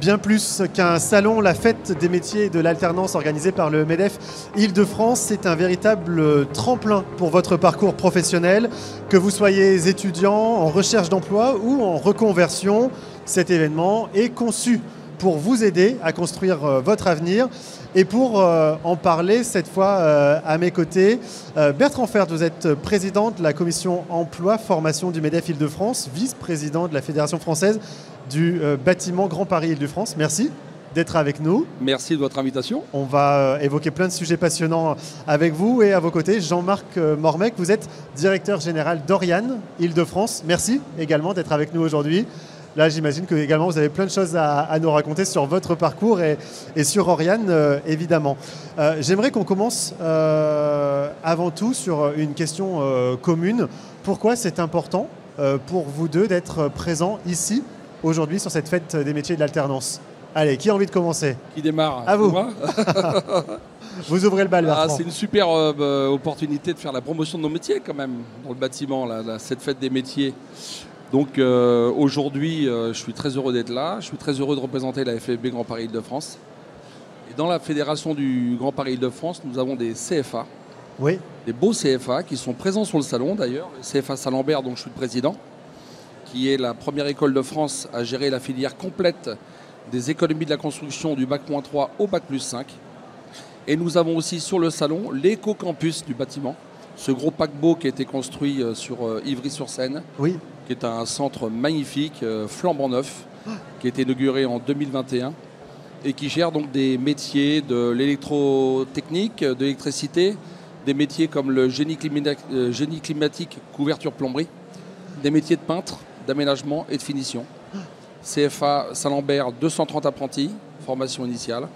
bien plus qu'un salon, la fête des métiers et de l'alternance organisée par le MEDEF Île-de-France. C'est un véritable tremplin pour votre parcours professionnel. Que vous soyez étudiant, en recherche d'emploi ou en reconversion, cet événement est conçu pour vous aider à construire votre avenir. Et pour en parler cette fois à mes côtés, Bertrand Ferd, vous êtes président de la commission emploi formation du MEDEF Île-de-France, vice-président de la Fédération française du bâtiment Grand Paris Île-de-France. Merci d'être avec nous. Merci de votre invitation. On va évoquer plein de sujets passionnants avec vous et à vos côtés, Jean-Marc Mormec, vous êtes directeur général d'Oriane Île-de-France. Merci également d'être avec nous aujourd'hui. Là, j'imagine que également vous avez plein de choses à nous raconter sur votre parcours et sur Oriane, évidemment. J'aimerais qu'on commence avant tout sur une question commune. Pourquoi c'est important pour vous deux d'être présents ici, aujourd'hui, sur cette fête des métiers de l'alternance? Allez, qui a envie de commencer? Qui démarre? À vous. Vous ouvrez le bal, Bertrand. C'est une super opportunité de faire la promotion de nos métiers quand même, dans le bâtiment, cette fête des métiers. Donc aujourd'hui, je suis très heureux d'être là. Je suis très heureux de représenter la FFB Grand Paris Île-de-France. Et dans la fédération du Grand Paris Île-de-France, nous avons des CFA. Oui. Des beaux CFA qui sont présents sur le salon d'ailleurs. Le CFA Salambert, dont je suis le président, qui est la première école de France à gérer la filière complète des économies de la construction du Bac-3 au Bac+5. Et nous avons aussi sur le salon l'éco-campus du bâtiment. Ce gros paquebot qui a été construit sur Ivry-sur-Seine, oui, qui est un centre magnifique, flambant neuf, qui a été inauguré en 2021 et qui gère donc des métiers de l'électrotechnique, de l'électricité, des métiers comme le génie climatique, couverture plomberie, des métiers de peintre, d'aménagement et de finition. CFA Saint-Lambert, 230 apprentis, formation initiale,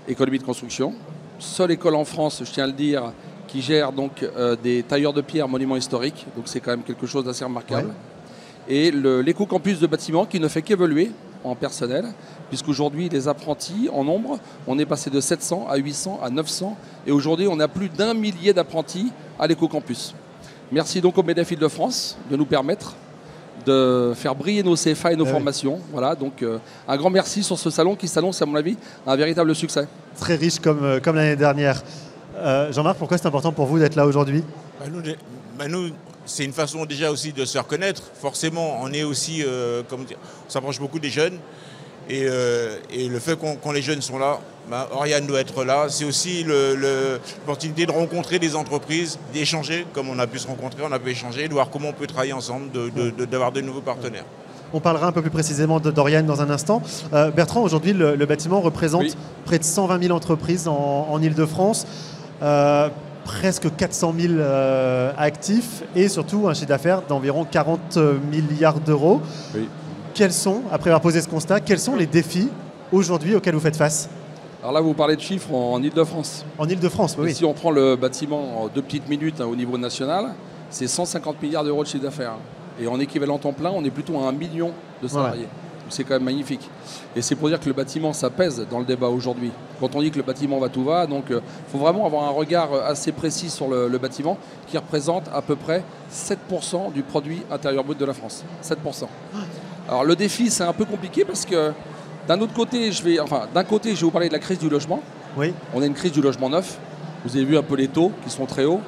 économie de construction. Seule école en France, je tiens à le dire, qui gère donc des tailleurs de pierre monuments historiques, donc c'est quand même quelque chose d'assez remarquable. Ouais. Et l'éco-campus de bâtiment qui ne fait qu'évoluer en personnel, puisqu'aujourd'hui les apprentis en nombre, on est passé de 700 à 800 à 900, et aujourd'hui on a plus d'1 millier d'apprentis à l'éco-campus. Merci donc au MEDEF Île-de-France de nous permettre de faire briller nos CFA et nos formations. Voilà, donc un grand merci sur ce salon qui s'annonce à mon avis un véritable succès. Très riche comme l'année dernière. Jean-Marc, pourquoi c'est important pour vous d'être là aujourd'hui? Nous, c'est une façon déjà aussi de se faire connaître. Forcément, on est aussi, on s'approche beaucoup des jeunes. Et le fait quand les jeunes sont là, Oriane doit être là. C'est aussi l'opportunité de rencontrer des entreprises, d'échanger, comme on a pu se rencontrer, on a pu échanger, de voir comment on peut travailler ensemble, d'avoir de nouveaux partenaires. On parlera un peu plus précisément d'Oriane dans un instant. Bertrand, aujourd'hui, le bâtiment représente près de 120 000 entreprises en Île-de-France. Presque 400 000 actifs et surtout un chiffre d'affaires d'environ 40 milliards d'euros. Oui. Quels sont, après avoir posé ce constat, quels sont les défis aujourd'hui auxquels vous faites face? Alors là, vous parlez de chiffres en Île-de-France. En Île-de-France, oui. Et si on prend le bâtiment en 2 petites minutes au niveau national, c'est 150 milliards d'euros de chiffre d'affaires. Et en équivalent temps plein, on est plutôt à 1 million de salariés. Ouais. C'est quand même magnifique. Et c'est pour dire que le bâtiment, ça pèse dans le débat aujourd'hui. Quand on dit que le bâtiment va tout va, donc il faut vraiment avoir un regard assez précis sur le bâtiment qui représente à peu près 7% du produit intérieur brut de la France. 7%. Alors le défi, c'est un peu compliqué parce que d'un côté, je vais vous parler de la crise du logement. Oui. On a une crise du logement neuf. Vous avez vu un peu les taux qui sont très hauts.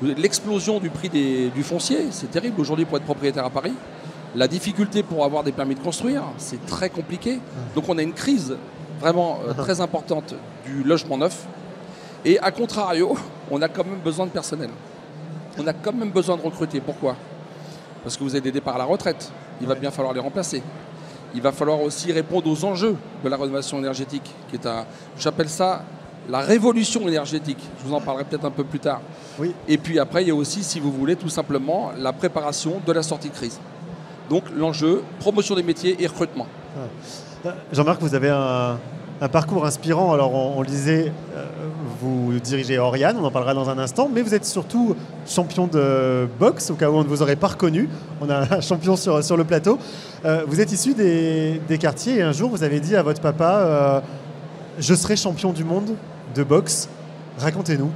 L'explosion du prix du foncier, c'est terrible aujourd'hui pour être propriétaire à Paris. La difficulté pour avoir des permis de construire, c'est très compliqué. Donc on a une crise vraiment très importante du logement neuf. Et à contrario, on a quand même besoin de personnel. On a quand même besoin de recruter. Pourquoi? Parce que vous avez des départs à la retraite. Il va bien falloir les remplacer. Il va falloir aussi répondre aux enjeux de la rénovation énergétique, qui est j'appelle ça la révolution énergétique. Je vous en parlerai peut-être un peu plus tard. Oui. Et puis après, il y a aussi, si vous voulez, tout simplement la préparation de la sortie de crise. Donc l'enjeu, promotion des métiers et recrutement. Jean-Marc, vous avez un parcours inspirant. Alors on le disait, vous dirigez Oriane, on en parlera dans un instant, mais vous êtes surtout champion de boxe, au cas où on ne vous aurait pas reconnu. On a un champion sur le plateau. Vous êtes issu des quartiers et un jour vous avez dit à votre papa je serai champion du monde de boxe. Racontez-nous.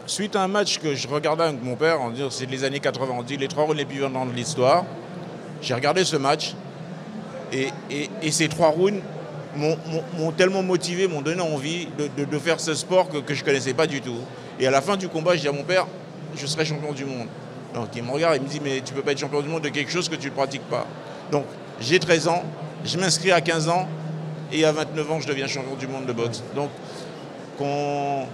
Suite à un match que je regardais avec mon père, c'est les années 80, on dit les 3 rôles les plus violents de l'histoire. J'ai regardé ce match Et ces 3 rounds m'ont tellement motivé, m'ont donné envie de faire ce sport que je ne connaissais pas du tout. Et à la fin du combat, je dis à mon père, je serai champion du monde. Donc il me regarde et me dit, mais tu ne peux pas être champion du monde de quelque chose que tu ne pratiques pas. Donc j'ai 13 ans, je m'inscris à 15 ans et à 29 ans, je deviens champion du monde de boxe. Donc qu'on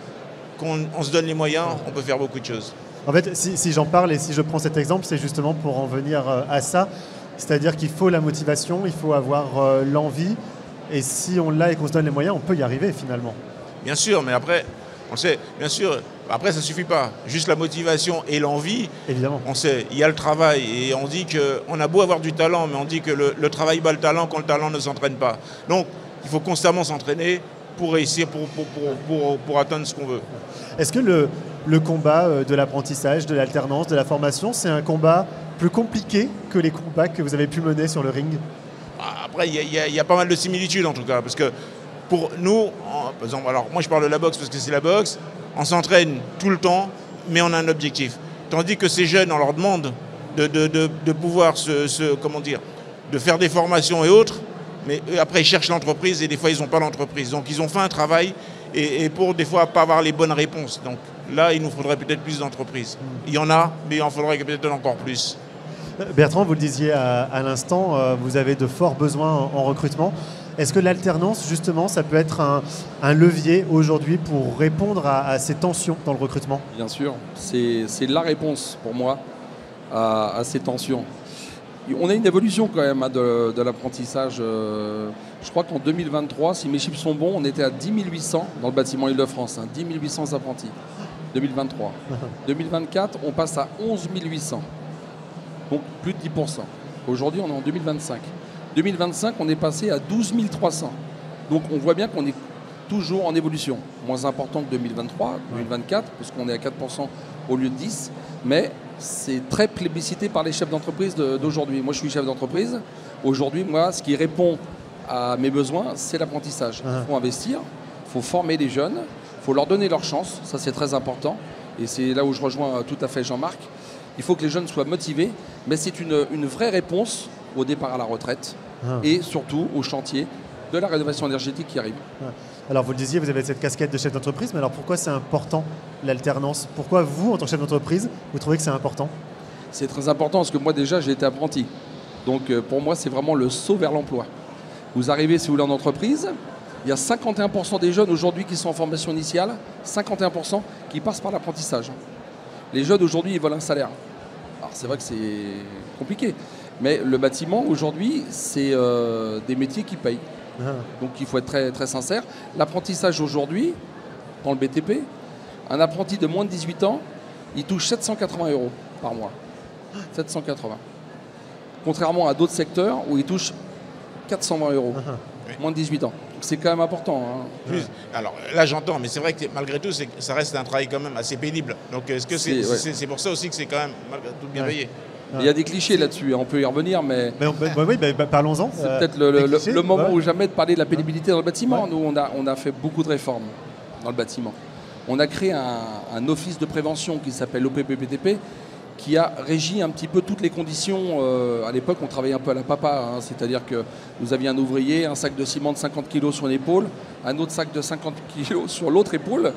se donne les moyens, on peut faire beaucoup de choses. En fait, si j'en parle et si je prends cet exemple, c'est justement pour en venir à ça. C'est-à-dire qu'il faut la motivation, il faut avoir l'envie. Et si on l'a et qu'on se donne les moyens, on peut y arriver finalement. Bien sûr, mais après, on sait, bien sûr, après ça ne suffit pas. Juste la motivation et l'envie, évidemment. On sait, il y a le travail. Et on dit qu'on a beau avoir du talent, mais on dit que le travail bat le talent quand le talent ne s'entraîne pas. Donc, il faut constamment s'entraîner pour réussir, pour atteindre ce qu'on veut. Est-ce que le combat de l'apprentissage, de l'alternance, de la formation, c'est un combat plus compliqué que les combats que vous avez pu mener sur le ring ? Après, il y a pas mal de similitudes en tout cas, parce que pour nous, par exemple, alors moi je parle de la boxe parce que c'est la boxe, on s'entraîne tout le temps, mais on a un objectif. Tandis que ces jeunes, on leur demande de pouvoir de faire des formations et autres, mais après ils cherchent l'entreprise et des fois ils n'ont pas l'entreprise. Donc ils ont fait un travail et pour des fois pas avoir les bonnes réponses. Donc là, il nous faudrait peut-être plus d'entreprises. Il y en a, mais il en faudrait peut-être encore plus. Bertrand, vous le disiez à l'instant, vous avez de forts besoins en recrutement. Est-ce que l'alternance, justement, ça peut être un levier aujourd'hui pour répondre à ces tensions dans le recrutement ? Bien sûr, c'est la réponse pour moi à ces tensions. On a une évolution quand même de l'apprentissage. Je crois qu'en 2023, si mes chiffres sont bons, on était à 10 800 dans le bâtiment Île-de-France, 10 800 apprentis. 2023. 2024, on passe à 11 800. Donc plus de 10%. Aujourd'hui, on est en 2025. 2025, on est passé à 12 300. Donc on voit bien qu'on est toujours en évolution. Moins important que 2023, 2024, puisqu'on est à 4% au lieu de 10. Mais c'est très plébiscité par les chefs d'entreprise d'aujourd'hui. Moi, je suis chef d'entreprise. Aujourd'hui, moi, ce qui répond à mes besoins, c'est l'apprentissage. Il faut investir, il faut former les jeunes, il faut leur donner leur chance. Ça, c'est très important. Et c'est là où je rejoins tout à fait Jean-Marc. Il faut que les jeunes soient motivés, mais c'est une vraie réponse au départ à la retraite et surtout au chantier de la rénovation énergétique qui arrive. Alors vous le disiez, vous avez cette casquette de chef d'entreprise, mais alors pourquoi c'est important l'alternance ? Pourquoi vous, en tant que chef d'entreprise, vous trouvez que c'est important ? C'est très important parce que moi déjà j'ai été apprenti. Donc pour moi c'est vraiment le saut vers l'emploi. Vous arrivez si vous voulez en entreprise, il y a 51% des jeunes aujourd'hui qui sont en formation initiale, 51% qui passent par l'apprentissage. Les jeunes aujourd'hui ils veulent un salaire. Alors c'est vrai que c'est compliqué, mais le bâtiment aujourd'hui c'est des métiers qui payent. Donc il faut être très, très sincère. L'apprentissage aujourd'hui, dans le BTP, un apprenti de moins de 18 ans, il touche 780 € par mois. 780. Contrairement à d'autres secteurs où il touche 420 €. Moins de 18 ans. Donc c'est quand même important. Alors là j'entends, mais c'est vrai que malgré tout, ça reste un travail quand même assez pénible. Donc est-ce que c'est pour ça aussi que c'est quand même malgré tout bien payé ? Il y a des clichés là-dessus, on peut y revenir, mais oui, parlons-en. C'est peut-être le moment ou jamais de parler de la pénibilité dans le bâtiment. Nous, on a fait beaucoup de réformes dans le bâtiment. On a créé un office de prévention qui s'appelle l'OPPBTP, qui a régi un petit peu toutes les conditions. À l'époque, on travaillait un peu à la papa, c'est-à-dire que vous aviez un ouvrier, un sac de ciment de 50 kg sur une épaule, un autre sac de 50 kg sur l'autre épaule.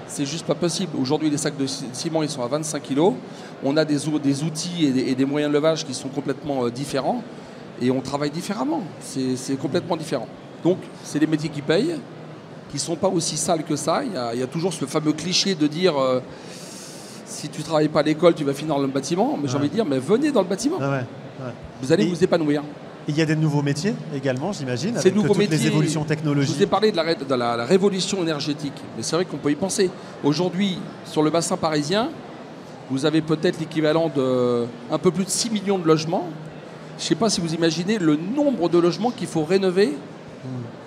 C'est juste pas possible. Aujourd'hui, les sacs de ciment, ils sont à 25 kg. On a des outils et des moyens de levage qui sont complètement différents. Et on travaille différemment. C'est complètement différent. Donc, c'est des métiers qui payent, qui ne sont pas aussi sales que ça. Il y a toujours ce fameux cliché de dire... si tu ne travailles pas à l'école, tu vas finir dans le bâtiment. Mais j'ai envie de dire, mais venez dans le bâtiment. Vous allez vous épanouir. Il y a des nouveaux métiers également, j'imagine, avec toutes les évolutions technologiques. Je vous ai parlé de la révolution énergétique. Mais c'est vrai qu'on peut y penser. Aujourd'hui, sur le bassin parisien, vous avez peut-être l'équivalent de un peu plus de 6 millions de logements. Je ne sais pas si vous imaginez le nombre de logements qu'il faut rénover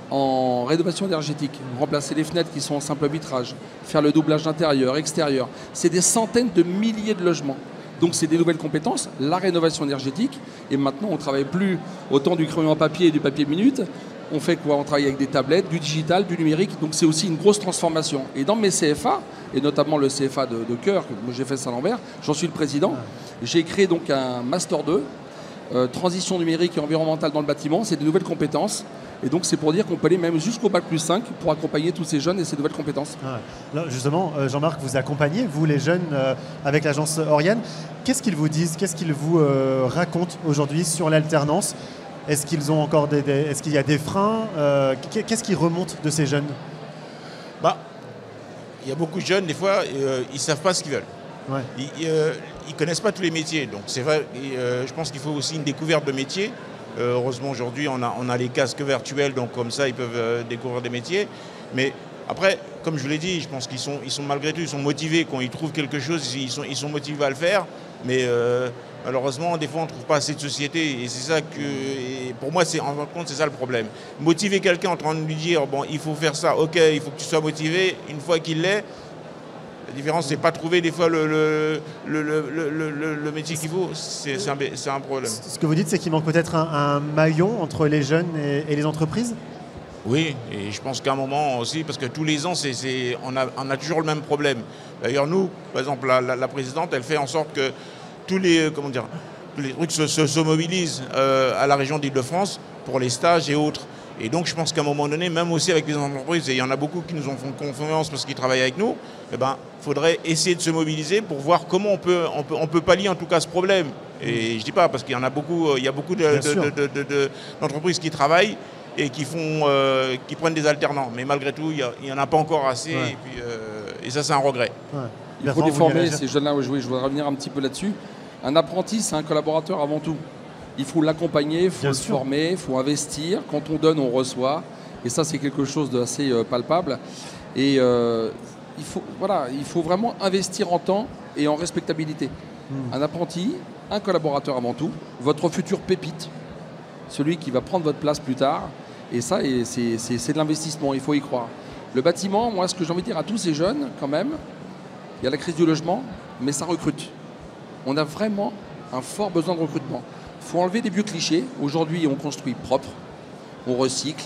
en rénovation énergétique, remplacer les fenêtres qui sont en simple vitrage, faire le doublage intérieur, extérieur. C'est des centaines de milliers de logements. Donc c'est des nouvelles compétences, la rénovation énergétique. Et maintenant, on ne travaille plus autant du crayon à papier et du papier minute. On fait quoi ? On travaille avec des tablettes, du digital, du numérique. Donc c'est aussi une grosse transformation. Et dans mes CFA, et notamment le CFA de cœur, que moi j'ai fait Saint-Lambert, j'en suis le président, j'ai créé donc un Master 2 transition numérique et environnementale dans le bâtiment, c'est des nouvelles compétences. Et donc c'est pour dire qu'on peut aller même jusqu'au bac plus 5 pour accompagner tous ces jeunes et ces nouvelles compétences. Là, justement, Jean-Marc, vous accompagnez, vous les jeunes, avec l'agence Oriane. Qu'est-ce qu'ils vous disent, qu'est-ce qu'ils vous racontent aujourd'hui sur l'alternance? Est-ce qu'ils ont encore est-ce qu'il y a des freins? Qu'est-ce qui remonte de ces jeunes? Il y a beaucoup de jeunes, des fois, ils ne savent pas ce qu'ils veulent. Ouais. Ils ne connaissent pas tous les métiers. Donc c'est vrai, je pense qu'il faut aussi une découverte de métiers. Heureusement, aujourd'hui, on a les casques virtuels, donc comme ça, ils peuvent découvrir des métiers. Mais après, comme je vous l'ai dit, je pense qu'ils sont malgré tout, ils sont motivés. Quand ils trouvent quelque chose, ils sont motivés à le faire. Mais malheureusement, des fois, on ne trouve pas assez de société. Et c'est ça que, et pour moi, en fin de compte, c'est ça le problème. Motiver quelqu'un en train de lui dire, bon, il faut faire ça, ok, il faut que tu sois motivé. Une fois qu'il l'est, la différence, c'est pas trouver des fois le métier qu'il faut. C'est un problème. Ce que vous dites, c'est qu'il manque peut-être un maillon entre les jeunes et les entreprises? Oui, et je pense qu'à un moment aussi, parce que tous les ans, on a toujours le même problème. D'ailleurs, nous, par exemple, la présidente, elle fait en sorte que tous les trucs se mobilisent à la région d'Île-de-France pour les stages et autres. Et donc, je pense qu'à un moment donné, même aussi avec les entreprises, et il y en a beaucoup qui nous ont fait confiance parce qu'ils travaillent avec nous, il faudrait essayer de se mobiliser pour voir comment on peut pallier en tout cas ce problème. Et je ne dis pas, parce qu'il y en a beaucoup, il y a beaucoup d'entreprises qui travaillent et qui prennent des alternants. Mais malgré tout, il n'y en a pas encore assez. Ouais. Et ça, c'est un regret. Ouais. Il faut les former, ces jeunes-là. Je voudrais revenir un petit peu là-dessus. Un apprenti, c'est un collaborateur avant tout. Il faut l'accompagner, il faut le former, il faut investir. Quand on donne, on reçoit. Et ça, c'est quelque chose d'assez palpable. Et il faut vraiment investir en temps et en respectabilité. Un apprenti, un collaborateur avant tout, votre futur pépite, celui qui va prendre votre place plus tard. Et ça, c'est de l'investissement, il faut y croire. Le bâtiment, moi, ce que j'ai envie de dire à tous ces jeunes, quand même, il y a la crise du logement, mais ça recrute. On a vraiment un fort besoin de recrutement. Il faut enlever des vieux clichés. Aujourd'hui, on construit propre, on recycle,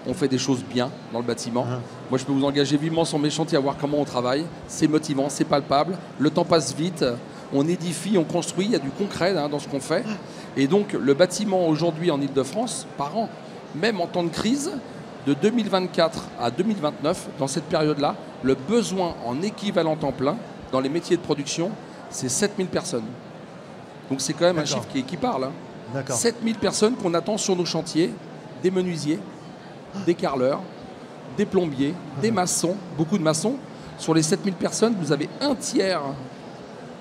on fait des choses bien dans le bâtiment. Moi, je peux vous engager vivement sur mes chantiers à voir comment on travaille. C'est motivant, c'est palpable. Le temps passe vite. On édifie, on construit. Il y a du concret dans ce qu'on fait. Et donc, le bâtiment aujourd'hui en Île-de-France, par an, même en temps de crise, de 2024 à 2029, dans cette période-là, le besoin en équivalent temps plein dans les métiers de production, c'est 7000 personnes. Donc c'est quand même un chiffre qui parle. 7000 personnes qu'on attend sur nos chantiers, des menuisiers, des carreleurs, des plombiers, des maçons, beaucoup de maçons. Sur les 7000 personnes, vous avez un tiers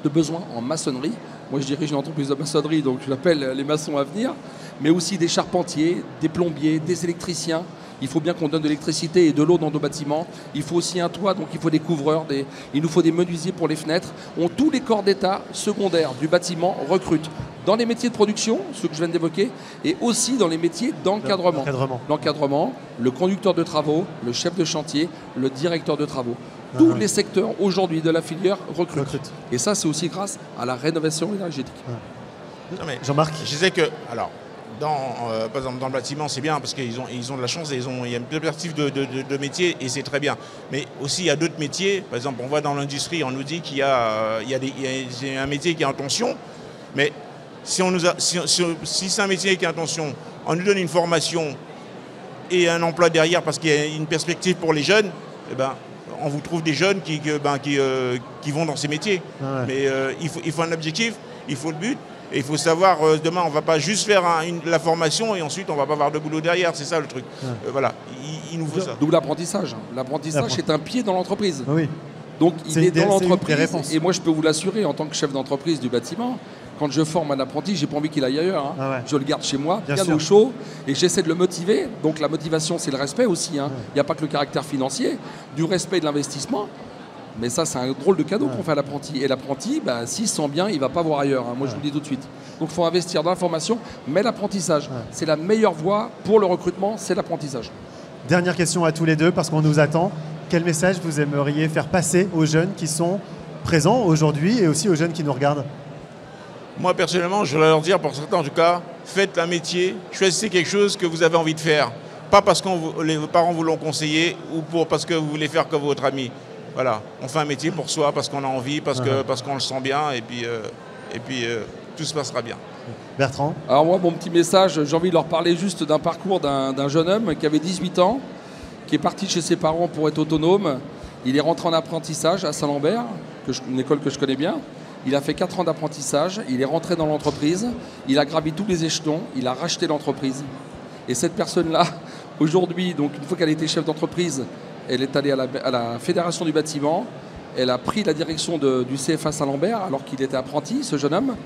de besoins en maçonnerie. Moi, je dirige une entreprise de maçonnerie, donc je l'appelle les maçons à venir, mais aussi des charpentiers, des plombiers, des électriciens. Il faut bien qu'on donne de l'électricité et de l'eau dans nos bâtiments. Il faut aussi un toit, donc il faut des couvreurs, il nous faut des menuisiers pour les fenêtres. Tous les corps d'État secondaires du bâtiment recrutent dans les métiers de production, ceux que je viens d'évoquer, et aussi dans les métiers d'encadrement. L'encadrement, le conducteur de travaux, le chef de chantier, le directeur de travaux. Tous les secteurs aujourd'hui de la filière recrutent. Et ça, c'est aussi grâce à la rénovation énergétique. Jean-Marc, je disais que, alors, par exemple, dans le bâtiment, c'est bien parce qu'ils ont de la chance et il y a une perspective de métier et c'est très bien. Mais aussi, il y a d'autres métiers. Par exemple, on voit dans l'industrie, on nous dit qu'il y a un métier qui est en tension. Mais si c'est un métier qui est en tension, on nous donne une formation et un emploi derrière parce qu'il y a une perspective pour les jeunes, on vous trouve des jeunes qui vont dans ces métiers. Mais il faut un objectif, il faut le but. Et il faut savoir, demain, on ne va pas juste faire la formation et ensuite on ne va pas avoir de boulot derrière. C'est ça le truc. Voilà, il nous faut ça. D'où l'apprentissage. L'apprentissage, c'est un pied dans l'entreprise. Oui. Donc il est dans l'entreprise. Et moi, je peux vous l'assurer, en tant que chef d'entreprise du bâtiment, quand je forme un apprenti, j'ai pas envie qu'il aille ailleurs. Je le garde chez moi, bien au chaud, et j'essaie de le motiver. Donc la motivation, c'est le respect aussi. Il n'y a pas que le caractère financier, du respect et de l'investissement. Mais ça, c'est un drôle de cadeau qu'on fait à l'apprenti. Et l'apprenti, s'il se sent bien, il ne va pas voir ailleurs. Moi, je vous le dis tout de suite. Donc, il faut investir dans la formation, mais l'apprentissage, c'est la meilleure voie pour le recrutement, c'est l'apprentissage. Dernière question à tous les deux, parce qu'on nous attend. Quel message vous aimeriez faire passer aux jeunes qui sont présents aujourd'hui et aussi aux jeunes qui nous regardent? Moi, personnellement, je vais leur dire, pour certains en tout cas, faites un métier, choisissez quelque chose que vous avez envie de faire. Pas parce que les parents vous l'ont conseillé ou parce que vous voulez faire comme votre ami. Voilà, on fait un métier pour soi, parce qu'on a envie, parce qu'on le sent bien, et puis tout se passera bien. Bertrand? Alors moi, mon petit message, j'ai envie de leur parler juste d'un parcours d'un jeune homme qui avait 18 ans, qui est parti de chez ses parents pour être autonome. Il est rentré en apprentissage à Saint-Lambert, une école que je connais bien. Il a fait 4 ans d'apprentissage, il est rentré dans l'entreprise, il a gravi tous les échelons, il a racheté l'entreprise. Et cette personne-là, aujourd'hui, donc une fois qu'elle était chef d'entreprise, elle est allée à la Fédération du bâtiment, elle a pris la direction du CFA Saint-Lambert alors qu'il était apprenti, ce jeune homme.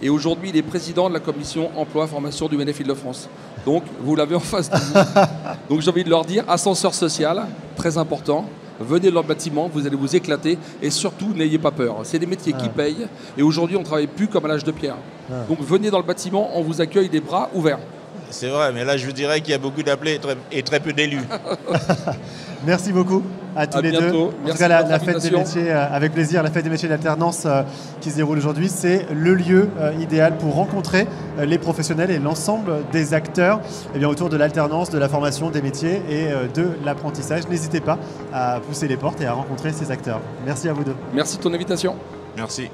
Et aujourd'hui, il est président de la commission emploi-formation du MEDEF Île-de-France. Donc, vous l'avez en face de vous. Donc, j'ai envie de leur dire, ascenseur social, très important. Venez dans le bâtiment, vous allez vous éclater. Et surtout, n'ayez pas peur. C'est des métiers qui payent. Et aujourd'hui, on ne travaille plus comme à l'âge de pierre. Donc, venez dans le bâtiment, on vous accueille des bras ouverts. C'est vrai, mais là, je vous dirais qu'il y a beaucoup d'appelés et très peu d'élus. Merci beaucoup à tous les deux. En tout cas, la fête des métiers, avec plaisir, la fête des métiers d'alternance qui se déroule aujourd'hui, c'est le lieu idéal pour rencontrer les professionnels et l'ensemble des acteurs autour de l'alternance, de la formation des métiers et de l'apprentissage. N'hésitez pas à pousser les portes et à rencontrer ces acteurs. Merci à vous deux. Merci de ton invitation. Merci.